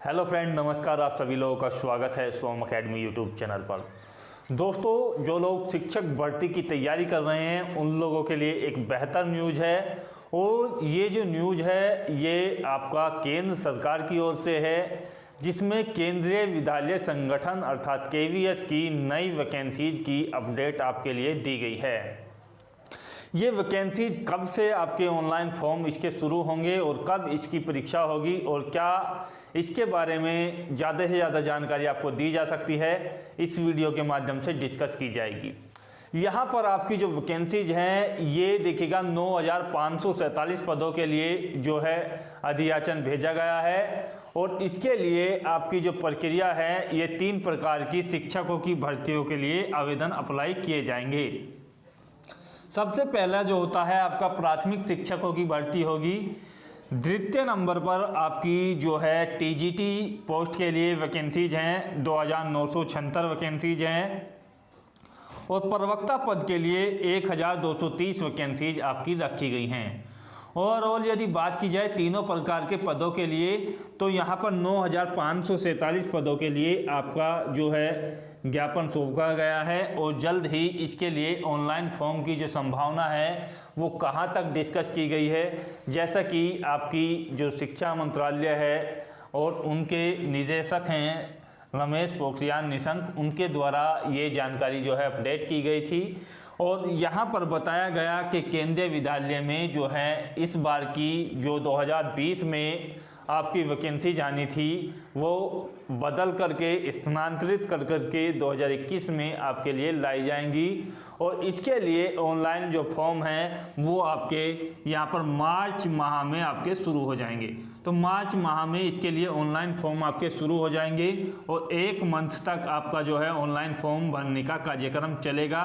Hello friend, नमस्कार। आप सभी लोगों का स्वागत है सोम अकेडमी यूट्यूब चैनल पर। दोस्तों, जो लोग शिक्षक भर्ती की तैयारी कर रहे हैं उन लोगों के लिए एक बेहतर न्यूज़ है। और ये जो न्यूज़ है ये आपका केंद्र सरकार की ओर से है, जिसमें केंद्रीय विद्यालय संगठन अर्थात केवीएस की नई वैकेंसीज की अपडेट आपके लिए दी गई है। ये वैकेंसीज कब से आपके ऑनलाइन फॉर्म इसके शुरू होंगे और कब इसकी परीक्षा होगी और क्या इसके बारे में ज़्यादा से ज़्यादा जानकारी आपको दी जा सकती है, इस वीडियो के माध्यम से डिस्कस की जाएगी। यहाँ पर आपकी जो वैकेंसीज हैं ये देखिएगा 9,547 पदों के लिए जो है अधियाचन भेजा गया है। और इसके लिए आपकी जो प्रक्रिया है ये 3 प्रकार की शिक्षकों की भर्तियों के लिए आवेदन अप्लाई किए जाएंगे। सबसे पहला जो होता है आपका प्राथमिक शिक्षकों की भर्ती होगी। द्वितीय नंबर पर आपकी जो है टीजीटी पोस्ट के लिए वैकेंसीज हैं, 2,976 वैकेंसीज हैं। और प्रवक्ता पद के लिए 1,230 वैकेंसीज आपकी रखी गई हैं। ओवरऑल यदि बात की जाए तीनों प्रकार के पदों के लिए तो यहाँ पर 9,547 पदों के लिए आपका जो है ज्ञापन सौंपा गया है। और जल्द ही इसके लिए ऑनलाइन फॉर्म की जो संभावना है वो कहाँ तक डिस्कस की गई है, जैसा कि आपकी जो शिक्षा मंत्रालय है और उनके निदेशक हैं रमेश पोखरियाल निशंक, उनके द्वारा ये जानकारी जो है अपडेट की गई थी। और यहाँ पर बताया गया कि केंद्रीय विद्यालय में जो है इस बार की जो 2020 में आपकी वैकेंसी जानी थी वो बदल करके स्थानांतरित कर करके 2021 में आपके लिए लाई जाएंगी। और इसके लिए ऑनलाइन जो फॉर्म हैं वो आपके यहाँ पर मार्च माह में आपके शुरू हो जाएंगे। तो मार्च माह में इसके लिए ऑनलाइन फॉर्म आपके शुरू हो जाएंगे और 1 मंथ तक आपका जो है ऑनलाइन फॉर्म भरने का कार्यक्रम चलेगा।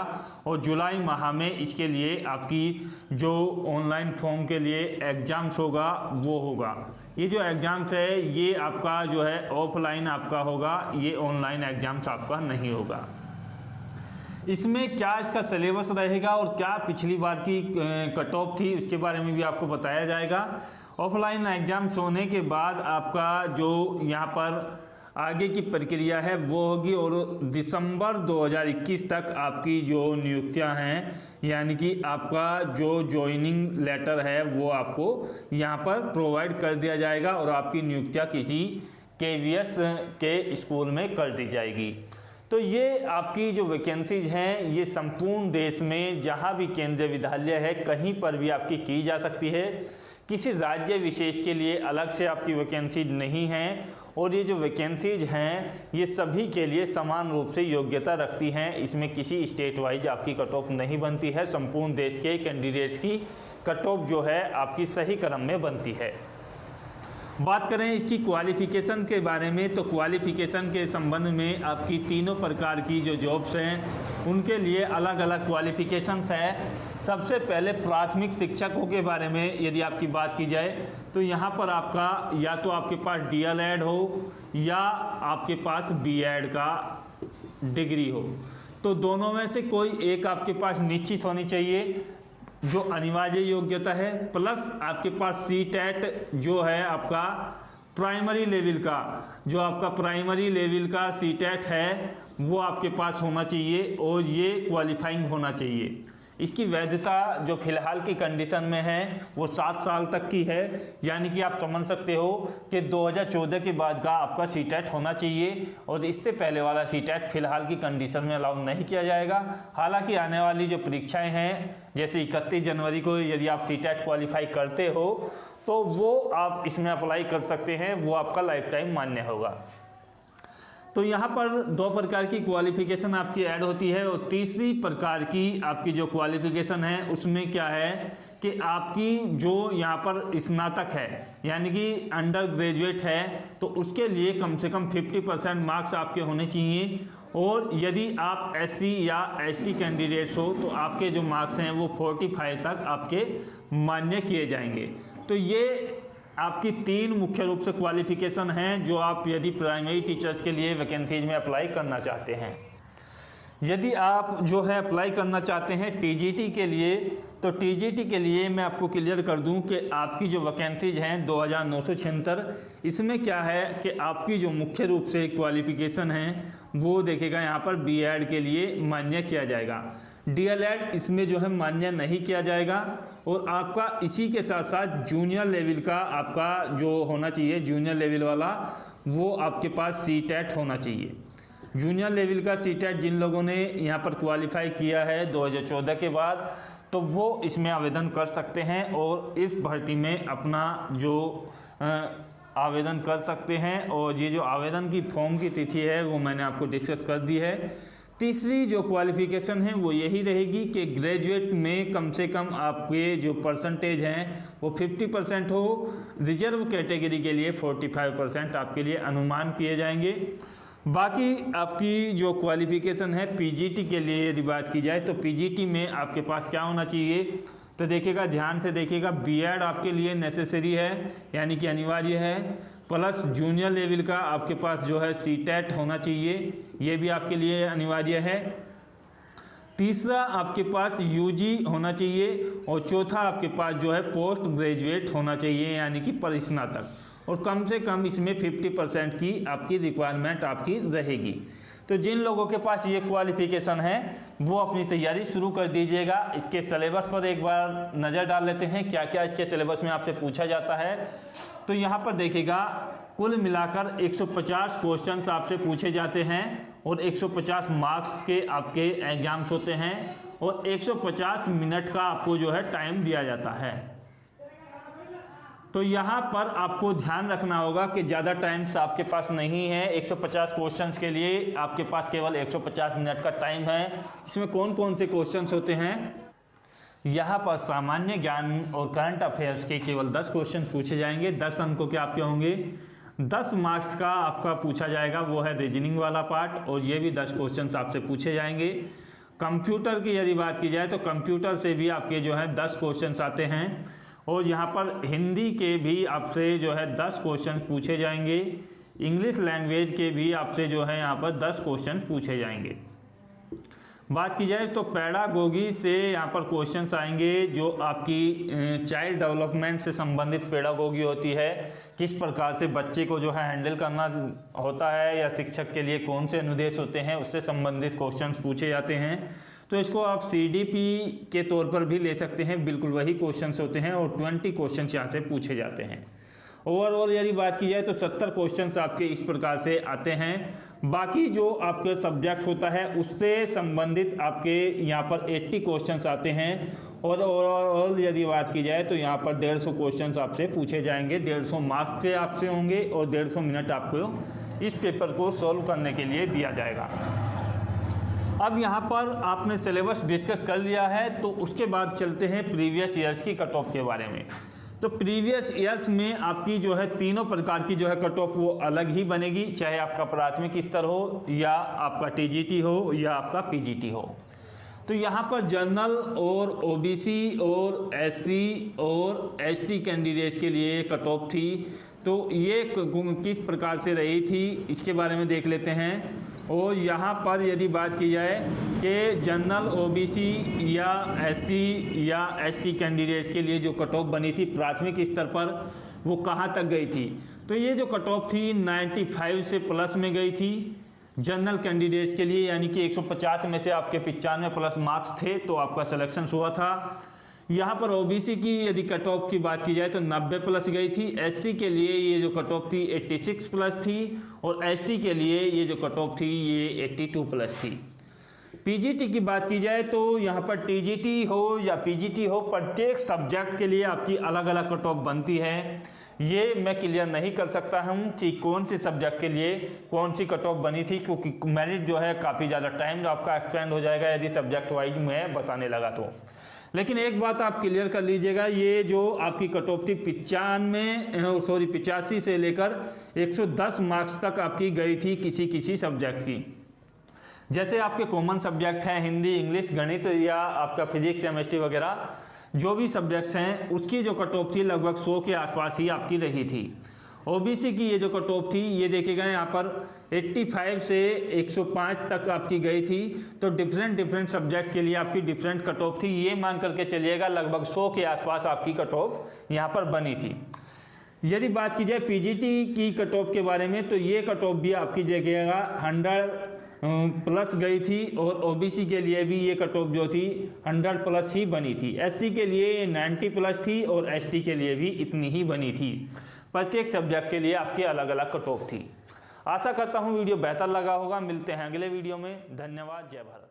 और जुलाई माह में इसके लिए आपकी जो ऑनलाइन फॉर्म के लिए एग्ज़ाम्स होगा वो होगा। ये जो एग्ज़ाम्स है ये आपका जो है ऑफलाइन आपका होगा, ये ऑनलाइन एग्ज़ाम्स आपका नहीं होगा। इसमें क्या इसका सिलेबस रहेगा और क्या पिछली बार की कट ऑफ थी उसके बारे में भी आपको बताया जाएगा। ऑफलाइन एग्ज़ाम्स होने के बाद आपका जो यहाँ पर आगे की प्रक्रिया है वो होगी और दिसंबर 2021 तक आपकी जो नियुक्तियां हैं यानी कि आपका जो ज्वाइनिंग लेटर है वो आपको यहाँ पर प्रोवाइड कर दिया जाएगा और आपकी नियुक्तियां किसी केवीएस के स्कूल में कर दी जाएगी। तो ये आपकी जो वैकेंसीज हैं ये संपूर्ण देश में जहाँ भी केंद्रीय विद्यालय है कहीं पर भी आपकी की जा सकती है। किसी राज्य विशेष के लिए अलग से आपकी वैकेंसी नहीं है। और ये जो वैकेंसीज हैं ये सभी के लिए समान रूप से योग्यता रखती हैं। इसमें किसी स्टेट वाइज आपकी कट ऑफ नहीं बनती है। संपूर्ण देश के कैंडिडेट्स की कट ऑफ जो है आपकी सही क्रम में बनती है। बात करें इसकी क्वालिफ़िकेशन के बारे में तो क्वालिफ़िकेशन के संबंध में आपकी तीनों प्रकार की जो जॉब्स हैं उनके लिए अलग अलग क्वालिफ़िकेशंस है। सबसे पहले प्राथमिक शिक्षकों के बारे में यदि आपकी बात की जाए तो यहाँ पर आपका या तो आपके पास डीएलएड हो या आपके पास बीएड का डिग्री हो, तो दोनों में से कोई एक आपके पास निश्चित होनी चाहिए जो अनिवार्य योग्यता है। प्लस आपके पास सीटेट जो है आपका प्राइमरी लेवल का, जो आपका प्राइमरी लेवल का सीटेट है वो आपके पास होना चाहिए और ये क्वालिफाइंग होना चाहिए। इसकी वैधता जो फिलहाल की कंडीशन में है वो 7 साल तक की है, यानी कि आप समझ सकते हो कि 2014 के बाद का आपका सीटेट होना चाहिए और इससे पहले वाला सीटेट फिलहाल की कंडीशन में अलाउ नहीं किया जाएगा। हालांकि आने वाली जो परीक्षाएं हैं जैसे 31 जनवरी को यदि आप सीटेट क्वालिफाई करते हो तो वो आप इसमें अप्लाई कर सकते हैं, वो आपका लाइफ टाइम मान्य होगा। तो यहाँ पर 2 प्रकार की क्वालिफ़िकेशन आपकी ऐड होती है और तीसरी प्रकार की आपकी जो क्वालिफ़िकेशन है उसमें क्या है कि आपकी जो यहाँ पर स्नातक है यानी कि अंडर ग्रेजुएट है तो उसके लिए कम से कम 50% मार्क्स आपके होने चाहिए। और यदि आप एससी या एसटी कैंडिडेट्स हो तो आपके जो मार्क्स हैं वो 45 तक आपके मान्य किए जाएंगे। तो ये आपकी 3 मुख्य रूप से क्वालिफ़िकेशन हैं जो आप यदि प्राइमरी टीचर्स के लिए वैकेंसीज में अप्लाई करना चाहते हैं। यदि आप जो है अप्लाई करना चाहते हैं टीजीटी के लिए तो टीजीटी के लिए मैं आपको क्लियर कर दूं कि आपकी जो वैकेंसीज हैं 2976, इसमें क्या है कि आपकी जो मुख्य रूप से क्वालिफिकेशन है वो देखेगा यहाँ पर बीएड के लिए मान्य किया जाएगा। डीएलएड इसमें जो है मान्य नहीं किया जाएगा। और आपका इसी के साथ साथ जूनियर लेवल का आपका जो होना चाहिए, जूनियर लेवल वाला, वो आपके पास सीटेट होना चाहिए। जूनियर लेवल का सीटेट जिन लोगों ने यहाँ पर क्वालिफाई किया है 2014 के बाद, तो वो इसमें आवेदन कर सकते हैं और इस भर्ती में अपना जो आवेदन कर सकते हैं। और ये जो आवेदन की फॉर्म की तिथि है वो मैंने आपको डिस्कस कर दी है। तीसरी जो क्वालिफिकेशन है वो यही रहेगी कि ग्रेजुएट में कम से कम आपके जो परसेंटेज हैं वो 50% हो। रिजर्व कैटेगरी के लिए 45% आपके लिए अनुमान किए जाएंगे। बाकी आपकी जो क्वालिफिकेशन है पीजीटी के लिए यदि बात की जाए तो पीजीटी में आपके पास क्या होना चाहिए, तो देखिएगा, ध्यान से देखिएगा, बीएड आपके लिए नेसेसरी है यानी कि अनिवार्य है, प्लस जूनियर लेवल का आपके पास जो है सीटेट होना चाहिए, ये भी आपके लिए अनिवार्य है। तीसरा आपके पास यूजी होना चाहिए और चौथा आपके पास जो है पोस्ट ग्रेजुएट होना चाहिए यानी कि परिस्नातक, और कम से कम इसमें 50% की आपकी रिक्वायरमेंट आपकी रहेगी। तो जिन लोगों के पास ये क्वालिफिकेशन है वो अपनी तैयारी शुरू कर दीजिएगा। इसके सिलेबस पर एक बार नज़र डाल लेते हैं क्या क्या इसके सिलेबस में आपसे पूछा जाता है। तो यहाँ पर देखिएगा, कुल मिलाकर 150 क्वेश्चंस आपसे पूछे जाते हैं और 150 मार्क्स के आपके एग्जाम्स होते हैं और 150 मिनट का आपको जो है टाइम दिया जाता है। तो यहाँ पर आपको ध्यान रखना होगा कि ज़्यादा टाइम्स आपके पास नहीं है। 150 क्वेश्चंस के लिए आपके पास केवल 150 मिनट का टाइम है। इसमें कौन कौन से क्वेश्चंस होते हैं, यहाँ पर सामान्य ज्ञान और करंट अफेयर्स के केवल 10 क्वेश्चन पूछे जाएंगे। 10 अंकों के आपके होंगे। 10 मार्क्स का आपका पूछा जाएगा वो है रीजनिंग वाला पार्ट, और ये भी 10 क्वेश्चंस आपसे पूछे जाएंगे। कंप्यूटर की यदि बात की जाए तो कंप्यूटर से भी आपके जो है 10 क्वेश्चंस आते हैं और यहाँ पर हिंदी के भी आपसे जो है 10 क्वेश्चंस पूछे जाएंगे। इंग्लिश लैंग्वेज के भी आपसे जो है यहाँ पर 10 क्वेश्चंस पूछे जाएंगे। बात की जाए तो पेडागोगी से यहाँ पर क्वेश्चंस आएंगे, जो आपकी चाइल्ड डेवलपमेंट से संबंधित पेडागोगी होती है, किस प्रकार से बच्चे को जो है हैंडल करना होता है या शिक्षक के लिए कौन से अनुदेश होते हैं, उससे संबंधित क्वेश्चंस पूछे जाते हैं। तो इसको आप सीडीपी के तौर पर भी ले सकते हैं, बिल्कुल वही क्वेश्चंस होते हैं और 20 क्वेश्चंस यहाँ से पूछे जाते हैं। ओवरऑल यदि बात की जाए तो 70 क्वेश्चंस आपके इस प्रकार से आते हैं। बाकी जो आपके सब्जेक्ट होता है उससे संबंधित आपके यहाँ पर 80 क्वेश्चंस आते हैं और ओवरऑल यदि बात की जाए तो यहाँ पर 150 क्वेश्चंस आपसे पूछे जाएंगे। 150 मार्क्स के आपसे होंगे और 150 मिनट आपको इस पेपर को सॉल्व करने के लिए दिया जाएगा। अब यहाँ पर आपने सिलेबस डिस्कस कर लिया है, तो उसके बाद चलते हैं प्रीवियस ईयर्स की कट ऑफ के बारे में। तो प्रीवियस ईयर्स में आपकी जो है तीनों प्रकार की जो है कट ऑफ वो अलग ही बनेगी, चाहे आपका प्राथमिक स्तर हो या आपका टीजीटी हो या आपका पीजीटी हो। तो यहाँ पर जनरल और ओबीसी और एससी और एसटी कैंडिडेट्स के लिए कट ऑफ थी। तो ये किस प्रकार से रही थी इसके बारे में देख लेते हैं। और यहाँ पर यदि बात की जाए कि जनरल ओबीसी या एससी या एसटी कैंडिडेट्स के लिए जो कट ऑफ बनी थी प्राथमिक स्तर पर, वो कहाँ तक गई थी, तो ये जो कट ऑफ थी 95 से प्लस में गई थी जनरल कैंडिडेट्स के लिए, यानी कि 150 में से आपके 95 प्लस मार्क्स थे तो आपका सिलेक्शन हुआ था। यहाँ पर ओबीसी की यदि कट ऑफ की बात की जाए तो 90 प्लस गई थी। एससी के लिए ये जो कट ऑफ थी 86 प्लस थी और एसटी के लिए ये जो कट ऑफ थी ये 82 प्लस थी। पीजीटी की बात की जाए तो यहाँ पर टीजीटी हो या पीजीटी हो, प्रत्येक सब्जेक्ट के लिए आपकी अलग अलग कट ऑफ बनती है। ये मैं क्लियर नहीं कर सकता हूँ कि कौन से सब्जेक्ट के लिए कौन सी कट ऑफ बनी थी, क्योंकि मेरिट जो है काफ़ी ज़्यादा टाइम आपका एक्सपेंड हो जाएगा यदि सब्जेक्ट वाइज मैं बताने लगा तो। लेकिन एक बात आप क्लियर कर लीजिएगा, ये जो आपकी कट ऑफ थी 85 से लेकर 110 मार्क्स तक आपकी गई थी किसी सब्जेक्ट की। जैसे आपके कॉमन सब्जेक्ट हैं हिंदी, इंग्लिश, गणित या आपका फिजिक्स, केमिस्ट्री वगैरह जो भी सब्जेक्ट्स हैं, उसकी जो कट ऑफ थी लगभग 100 के आसपास ही आपकी रही थी। ओबीसी की ये जो कट ऑफ थी ये देखिएगा यहाँ पर 85 से 105 तक आपकी गई थी। तो डिफरेंट सब्जेक्ट के लिए आपकी डिफरेंट कट ऑफ थी, ये मान करके चलिएगा लगभग 100 के आसपास आपकी कट ऑफ यहाँ पर बनी थी। यदि बात की जाए पीजीटी की कट ऑफ के बारे में, तो ये कट ऑफ भी आपकी देखिएगा 100 प्लस गई थी और ओबीसी के लिए भी ये कट ऑफ जो थी 100 प्लस ही बनी थी। एससी के लिए 90 प्लस थी और एसटी के लिए भी इतनी ही बनी थी। प्रत्येक सब्जेक्ट के लिए आपकी अलग अलग कट ऑफ थी। आशा करता हूँ वीडियो बेहतर लगा होगा। मिलते हैं अगले वीडियो में। धन्यवाद। जय भारत।